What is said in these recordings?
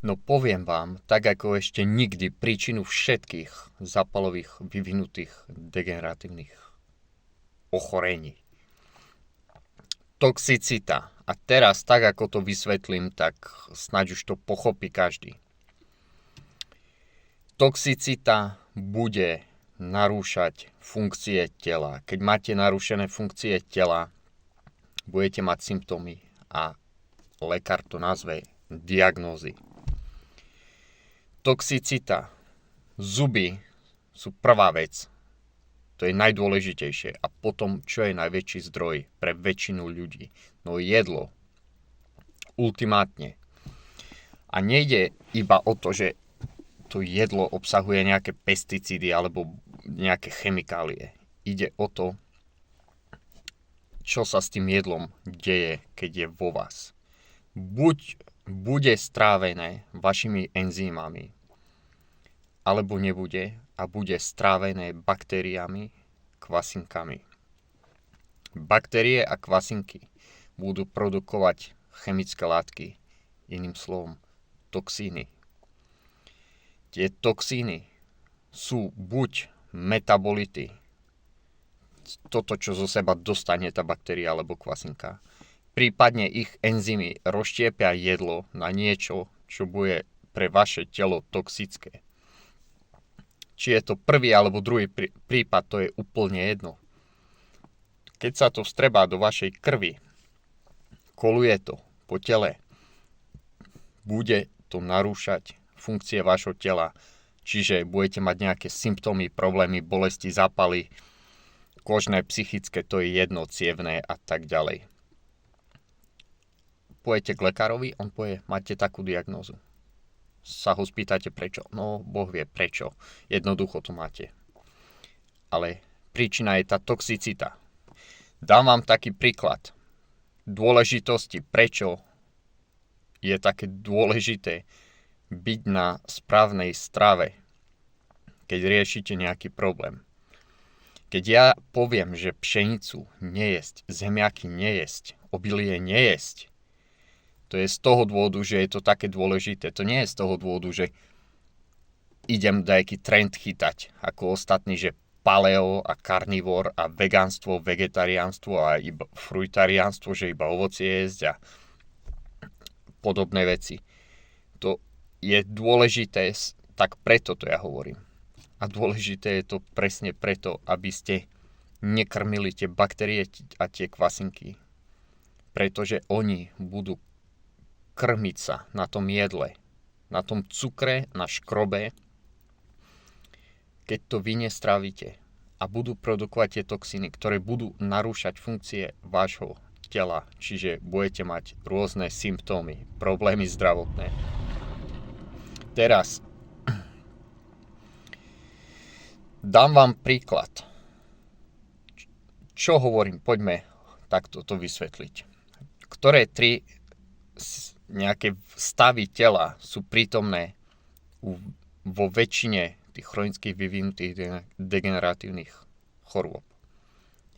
No poviem vám, tak ako ešte nikdy, príčinu všetkých zápalových vyvinutých degeneratívnych ochorení. Toxicita. A teraz, tak ako to vysvetlím, tak snáď už to pochopí každý. Toxicita bude narúšať funkcie tela. Keď máte narušené funkcie tela, budete mať symptómy a lekár to nazve diagnózy. Toxicita. Zuby sú prvá vec. To je najdôležitejšie. A potom, čo je najväčší zdroj pre väčšinu ľudí? No jedlo. Ultimátne. A nejde iba o to, že to jedlo obsahuje nejaké pesticídy alebo nejaké chemikálie. Ide o to, čo sa s tým jedlom deje, keď je vo vás. Buď bude strávené vašimi enzymami, alebo nebude a bude strávené baktériami, kvasinkami. Baktérie a kvasinky budú produkovať chemické látky, iným slovom toxíny. Tie toxíny sú buď metabolity, toto, čo zo seba dostane tá baktéria alebo kvasinka, prípadne ich enzymy rozštiepia jedlo na niečo, čo bude pre vaše telo toxické. Či je to prvý alebo druhý prípad, to je úplne jedno. Keď sa to vstrebá do vašej krvi, koluje to po tele, bude to narúšať funkcie vášho tela, čiže budete mať nejaké symptómy, problémy, bolesti, zápaly, kožné, psychické, to je jedno, cievné a tak ďalej. Pôjdete k lekárovi, on povie, máte takú diagnózu. Sa ho spýtate prečo? No, Boh vie prečo. Jednoducho to máte. Ale príčina je tá toxicita. Dám vám taký príklad dôležitosti, prečo je také dôležité byť na správnej strave, keď riešite nejaký problém. Keď ja poviem, že pšenicu nejesť, zemiaky nejesť, obilie nejesť, to je z toho dôvodu, že je to také dôležité. To nie je z toho dôvodu, že idem nejaký trend chytať, ako ostatní, že paleo a karnivor a vegánstvo, vegetariánstvo a iba fruitariánstvo, že iba ovocie jesť a podobné veci. To je dôležité, tak preto to ja hovorím. A dôležité je to presne preto, aby ste nekrmili tie baktérie a tie kvasinky. Pretože oni budú krmiť sa na tom jedle, na tom cukre, na škrobe, keď to vy nestrávite a budú produkovať tie toxíny, ktoré budú narúšať funkcie vášho tela, čiže budete mať rôzne symptómy, problémy zdravotné. Teraz dám vám príklad. Čo hovorím? Poďme takto to vysvetliť. Ktoré tri nejaké stavy tela sú prítomné vo väčšine tých chronických vyvinutých degeneratívnych chorôb.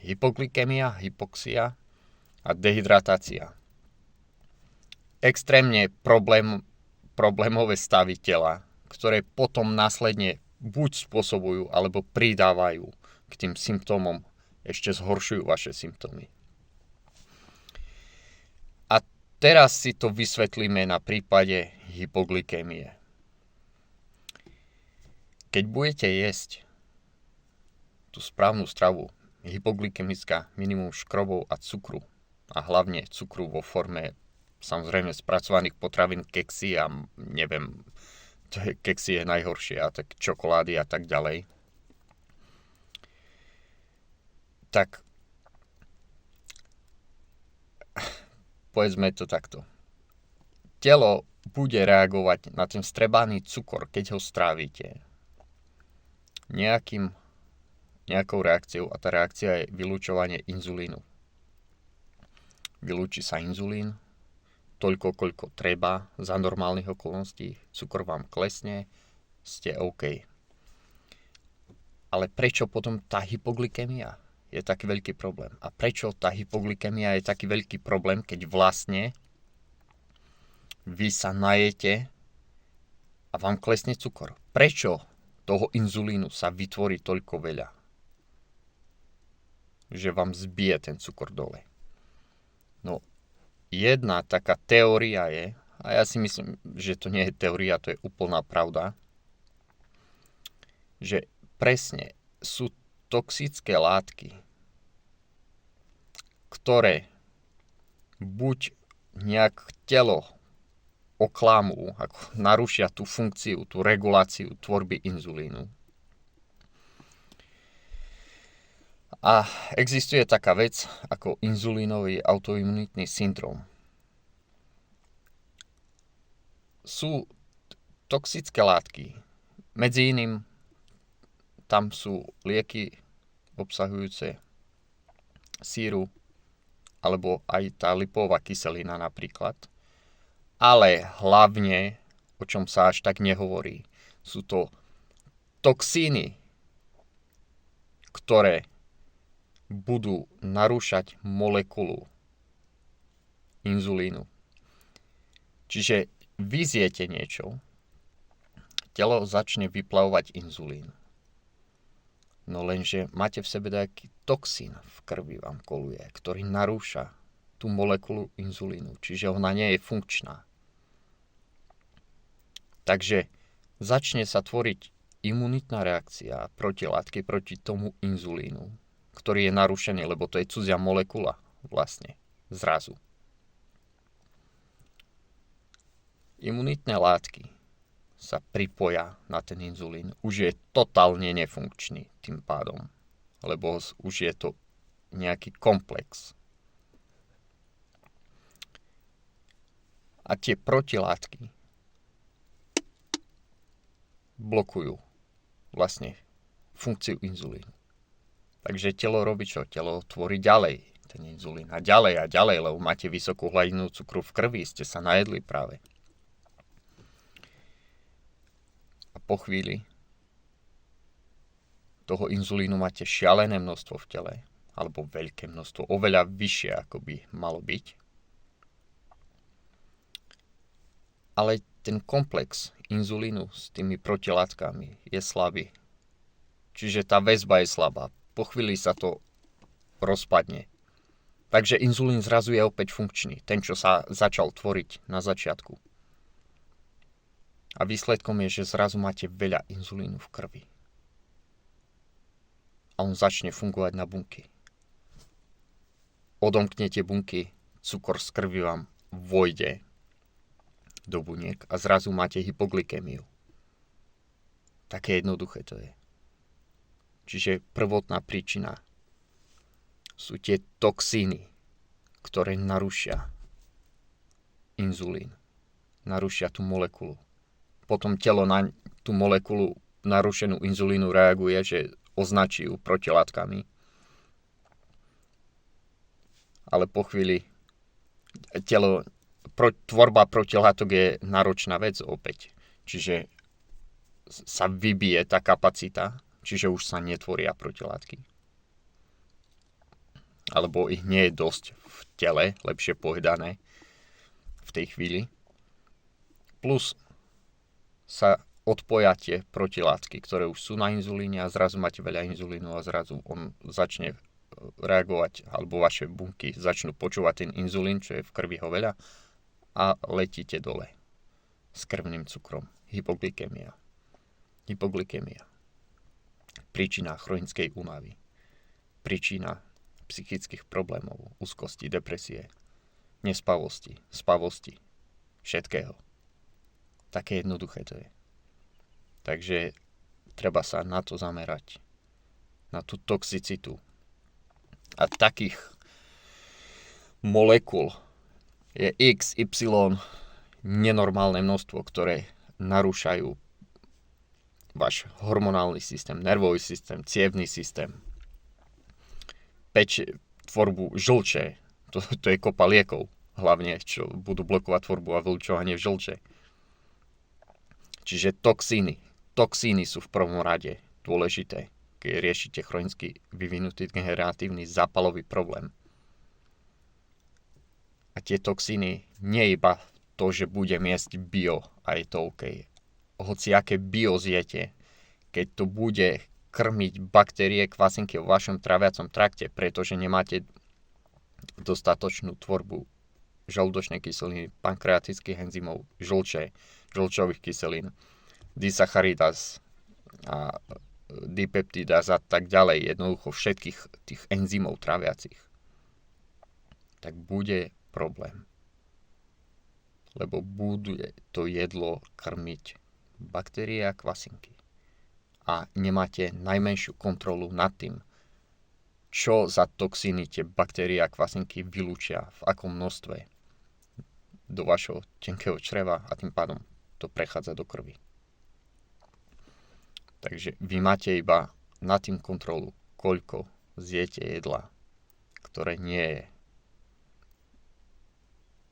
Hypoglykemia, hypoxia a dehydratácia. Extrémne problémové stavy tela, ktoré potom následne buď spôsobujú, alebo pridávajú k tým symptómom, ešte zhoršujú vaše symptómy. Teraz si to vysvetlíme na prípade hypoglykémie. Keď budete jesť tú správnu stravu, hypoglykemická, minimum škrobov a cukru, a hlavne cukru vo forme samozrejme spracovaných potravín, keksy a neviem, keksy je najhoršie, a tak čokolády a tak ďalej, tak povedzme to takto. Telo bude reagovať na ten vstrebaný cukor, keď ho strávite, nejakou reakciou, a tá reakcia je vylučovanie inzulínu. Vylúči sa inzulín, toľko, koľko treba za normálnych okolností, cukor vám klesne, ste OK. Ale prečo potom tá hypoglykemia je taký veľký problém? A prečo tá hypoglykemia je taký veľký problém, keď vlastne vy sa najete a vám klesne cukor. Prečo toho inzulínu sa vytvorí toľko veľa? Že vám zbije ten cukor dole. No, jedna taká teória je, a ja si myslím, že to nie je teória, to je úplná pravda, že presne sú toxické látky, ktoré buď nejak telo oklamú, ako narušia tú funkciu, tú reguláciu tvorby inzulínu. A existuje taká vec ako inzulínový autoimunitný syndrom. Sú toxické látky. Medzi iným tam sú lieky obsahujúce síru alebo aj tá lipová kyselina napríklad. Ale hlavne, o čom sa až tak nehovorí, sú to toxíny, ktoré budú narúšať molekulu inzulínu. Čiže vy zjete niečo, telo začne vyplavovať inzulín. No lenže máte v sebe nejaký toxín v krvi vám koluje, ktorý narúša tú molekulu inzulínu, čiže ona nie je funkčná. Takže začne sa tvoriť imunitná reakcia protilátky proti tomu inzulínu, ktorý je narušený, lebo to je cudzia molekula vlastne, zrazu. Imunitné látky sa pripoja na ten inzulín. Už je totálne nefunkčný tým pádom, lebo už je to nejaký komplex. A tie protilátky blokujú vlastne funkciu inzulínu. Takže telo robí čo? Telo tvorí ďalej ten inzulín a ďalej, lebo máte vysokú hladinu cukru v krvi, ste sa najedli práve. A po chvíli toho inzulínu máte šialené množstvo v tele, alebo veľké množstvo, oveľa vyššie, ako by malo byť. Ale ten komplex inzulínu s tými protilátkami je slabý. Čiže tá väzba je slabá. Po chvíli sa to rozpadne. Takže inzulín zrazu je opäť funkčný. Ten, čo sa začal tvoriť na začiatku. A výsledkom je, že zrazu máte veľa inzulínu v krvi. A on začne fungovať na bunky. Odomknete bunky, cukor z krvi vám vojde do buniek a zrazu máte hypoglykémiu. Také jednoduché to je. Čiže prvotná príčina sú tie toxíny, ktoré narušia inzulín. Narušia tú molekulu. Potom telo na tú molekulu narušenú inzulínu reaguje, že označí ju protilátkami. Ale po chvíli tvorba protilátok je náročná vec opäť. Čiže sa vybije tá kapacita, čiže už sa netvoria protilátky. Alebo ich nie je dosť v tele, lepšie povedané, v tej chvíli. Plus sa odpoja tie protilátky, ktoré už sú na inzulíne a zrazu máte veľa inzulínu a zrazu on začne reagovať, alebo vaše bunky začnú počúvať ten inzulín, čo je v krvi ho veľa, a letíte dole s krvným cukrom. Hypoglykémia. Príčina chronickej únavy. Príčina psychických problémov, úzkosti, depresie, nespavosti, spavosti, všetkého. Také jednoduché to je. Takže treba sa na to zamerať. Na tú toxicitu. A takých molekúl je XY nenormálne množstvo, ktoré narúšajú váš hormonálny systém, nervový systém, cievny systém, tvorbu žlče, to je kopa liekov, hlavne, čo budú blokovať tvorbu a vylučovanie v žlče. Čiže toxíny sú v prvom rade dôležité, keď riešite chronicky vyvinutý generatívny zápalový problém. A tie toxíny nie iba to, že budem jesť bio a je to OK, hociaké bio zjete, keď to bude krmiť baktérie, kvasinky vo vašom traviacom trakte, pretože nemáte dostatočnú tvorbu žalúdočnej kyseliny, pankreatických enzymov, žlčových kyselín, disacharidaz a dipeptidaz a tak ďalej, jednoducho všetkých tých enzymov traviacich, tak bude problém. Lebo bude to jedlo krmiť baktérie a kvasinky. A nemáte najmenšiu kontrolu nad tým, čo za toxíny tie baktérie a kvasinky vylúčia, v akom množstve do vašho tenkého čreva a tým pádom to prechádza do krvi. Takže vy máte iba nad tým kontrolu, koľko zjete jedla, ktoré nie je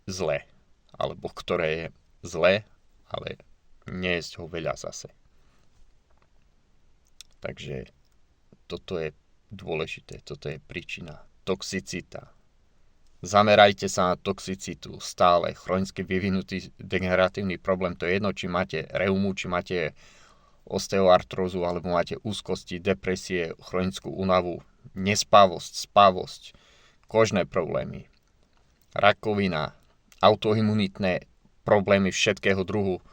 zlé, alebo ktoré je zlé, ale nejesť ho veľa zase. Takže toto je dôležité, toto je príčina. Toxicita. Zamerajte sa na toxicitu stále. Chronicky vyvinutý degeneratívny problém, to je jedno, či máte reumu, či máte osteoartrózu, alebo máte úzkosti, depresie, chronickú únavu, nespavosť, spavosť, kožné problémy, rakovina, autoimunitné problémy všetkého druhu.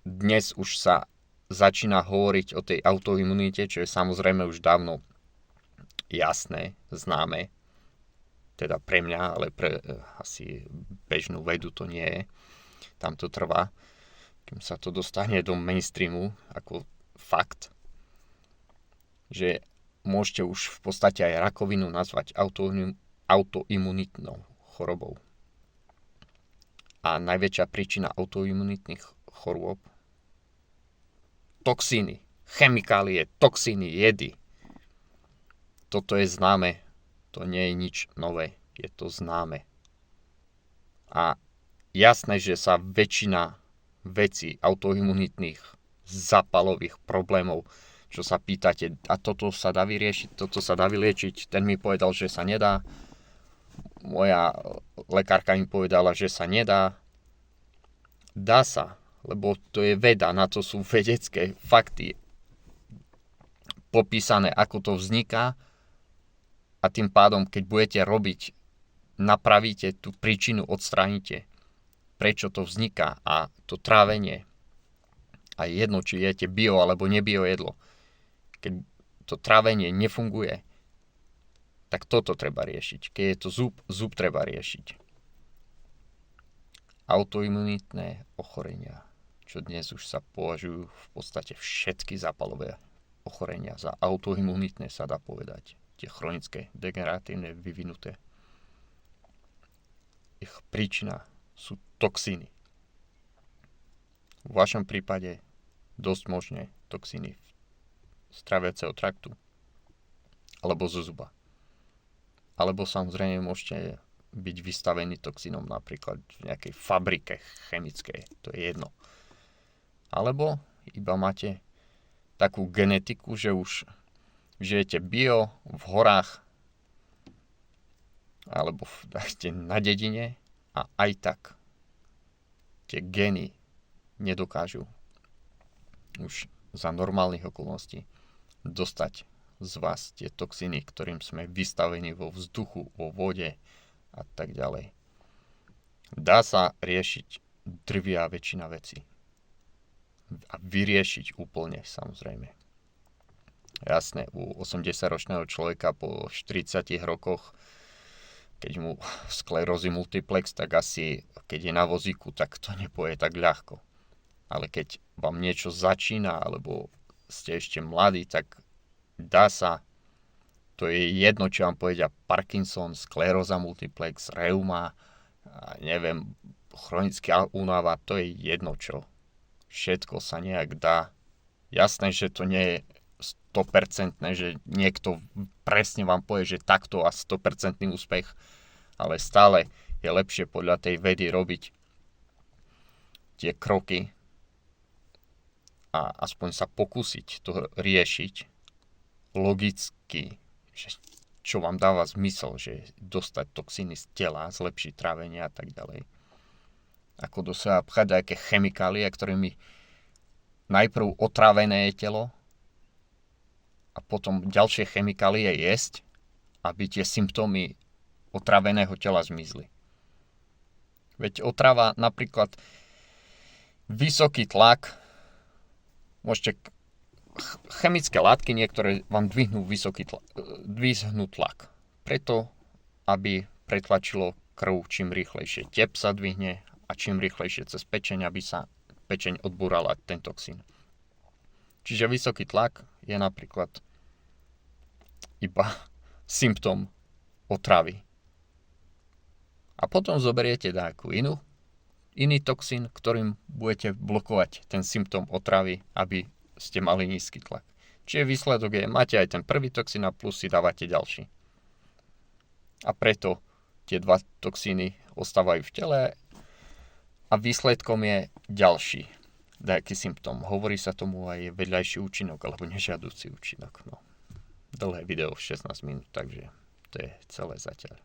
Dnes už sa začína hovoriť o tej autoimunite, čo je samozrejme už dávno jasné, známe, teda pre mňa, ale pre asi bežnú vedu to nie je. Tam to trvá, kým sa to dostane do mainstreamu ako fakt, že môžete už v podstate aj rakovinu nazvať autoimunitnou chorobou. A najväčšia príčina autoimunitných chorôb: toxíny, chemikálie, toxíny, jedy. Toto je známe, to nie je nič nové, je to známe. A jasné, že sa väčšina vecí autoimunitných zápalových problémov, čo sa pýtate, a toto sa dá vyriešiť, toto sa dá vyliečiť, ten mi povedal, že sa nedá, moja lekárka mi povedala, že sa nedá. Dá sa, lebo to je veda, na to sú vedecké fakty popísané, ako to vzniká, a tým pádom, keď budete robiť, napravíte tú príčinu, odstránite, prečo to vzniká, a to trávenie, a jedno, či jete bio alebo nebio jedlo, keď to trávenie nefunguje, tak toto treba riešiť. Keď je to zub treba riešiť. Autoimunitné ochorenia, čo dnes už sa považujú v podstate všetky zápalové ochorenia za autoimunitné, sa dá povedať. Tie chronické, degeneratívne, vyvinuté. Ich príčina sú toxíny. V vašom prípade dosť možné toxíny z traviaceho traktu alebo zo zuba. Alebo samozrejme môžete byť vystavení toxínom napríklad v nejakej fabrike chemickej, to je jedno. Alebo iba máte takú genetiku, že už žijete bio v horách alebo na dedine a aj tak tie gény nedokážu už za normálnych okolností dostať z vás tie toxíny, ktorým sme vystavení vo vzduchu, vo vode a tak ďalej. Dá sa riešiť drvivá väčšina vecí. A vyriešiť úplne, samozrejme. Jasné, u 80-ročného človeka po 40 rokoch, keď mu sklerózy multiplex, tak asi, keď je na vozíku, tak to nepôjde tak ľahko. Ale keď vám niečo začína, alebo ste ešte mladí, tak dá sa. To je jedno, čo vám povedia Parkinson, skleróza multiplex, reuma, neviem, chronická únava, to je jedno čo. Všetko sa nejak dá. Jasné, že to nie je 100%, že niekto presne vám povie, že takto a 100% úspech, ale stále je lepšie podľa tej vedy robiť tie kroky a aspoň sa pokúsiť to riešiť logicky, čo vám dáva zmysel, že dostať toxíny z tela, zlepšiť trávenie a tak ďalej. Ako do seba pchať nejaké chemikálie, ktorými najprv otrávené telo a potom ďalšie chemikálie jesť, aby tie symptómy otráveného tela zmizli. Veď otrava, napríklad vysoký tlak, môžete chemické látky niektoré vám dvihnú tlak. Preto, aby pretlačilo krv čím rýchlejšie. Tep sa dvihne a čím rýchlejšie cez pečeň, aby sa pečeň odbúrala ten toxín. Čiže vysoký tlak je napríklad iba symptóm otravy. A potom zoberiete nejakú iný toxín, ktorým budete blokovať ten symptóm otravy, aby ste mali nízky tlak. Čiže výsledok je, máte aj ten prvý toxín a plus si dávate ďalší. A preto tie dva toxíny ostávajú v tele a výsledkom je ďalší nejaký symptóm. Hovorí sa tomu aj vedľajší účinok alebo nežiaducí účinok. No. Dlhé video, 16 minút, takže to je celé zatiaľ.